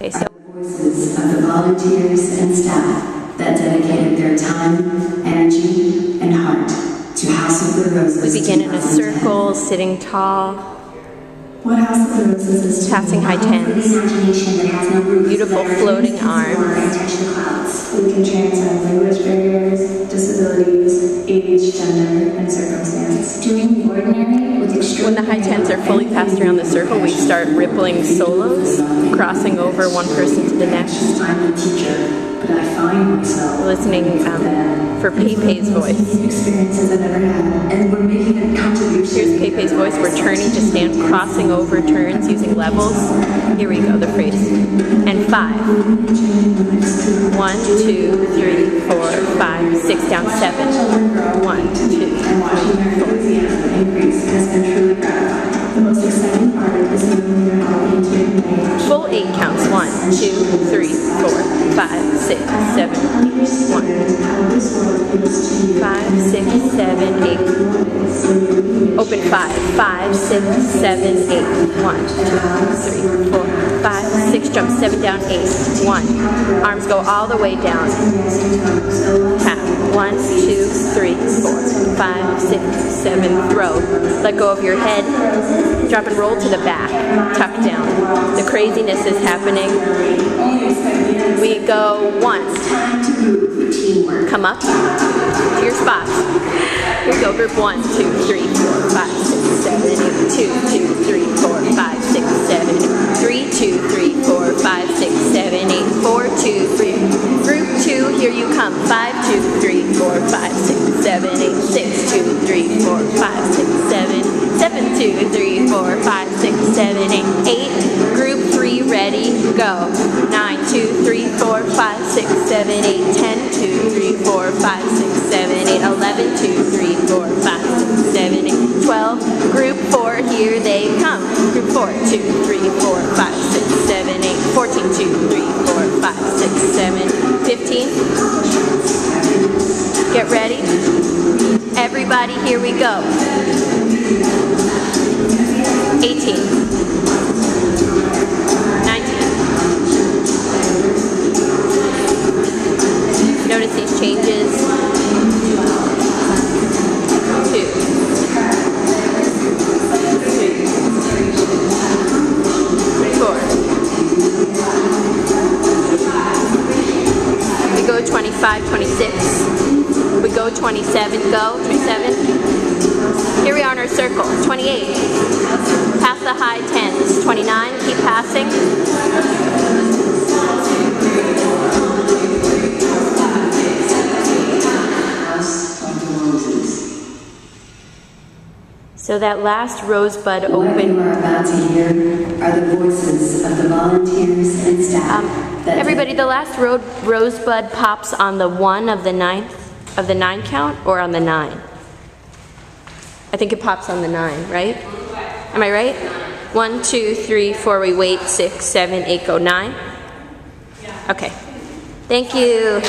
Okay, so voices of the volunteers and staff that dedicated their time, energy, and heart to House of the Roses. we begin in a circle, sitting tall, What House of the Roses is to passing high tens, beautiful floating arms. We can transcend language barriers, disabilities, age, gender, and circumstance. Doing the ordinary with extraordinary. When the high tens are fully passed around the circle, we start rippling solos, crossing over one person to the next. I'm a teacher, but I find myself Listening for Pepe's voice. experiences I've ever had, and we're making a contribution. Here's Pepe's voice. We're turning to stand, crossing over turns using levels. Here we go, the phrase. And 5. 1, 2, 3, 4, 5, 6, down 7. 1, 2, 3, 4. Increase has been truly gratifying. The most exciting part is knowing you're helping to ignite Full 8 counts. 1, 2, 3, 4, 5, 6, 7, 8. 1, 5, 6, 7, 8. Open 5, 5, 6, 7, 8. 1, 2, 3, 4, 5, 6. Jump 7 down 8. 1. Arms go all the way down. Tap. 1, 2, 3, 4, 5, 6, 7. Throw. Let go of your head. Drop and roll to the back. Tuck down. The craziness is happening. We go 1. Come up to your spot. Here we go. Group 1, 2, 3, 4, 5, 6, 7, 8. 2, 2, 3, 4, 5, 6, 7, 8. 3, 2, 3, 4, 5, 6, 7, 8. 4, 2, 3. Group 2, here you come. 5, 2, 3, 4, 5, 6, 7, 8. 6, 2, 3, 4, 5, 6, 7. 7, 2, 3, 4, 5, 6, 7, 8. 8. Group 3, ready, go. 9, 2, 3, 4, 5, 6, 7, 8. 10, 2, 3, 4, 5, 6, 7, 8. 11, 2, 3, 4, 5, 6, 7, 8. 12. Group 4, here they come. Group 4, 2, 3, 4, 5, 6, 7, 8. 14, 2, 3, 4, 5, 6, 7, 15. Get ready. Everybody, here we go. 18. 19. Notice these changes. 2. 4. We go 25, 26. We go 27, go, 27. Here we are in our circle, 28. Pass the high tens, 29, keep passing. So that last rosebud What open. you are about to hear are the voices of the volunteers and staff. Everybody, the last rosebud pops on the 1 of the 9 count, or on the 9? I think it pops on the 9, right? Am I right? 1, 2, 3, 4, we wait, 6, 7, 8, go 9? Okay. Thank you.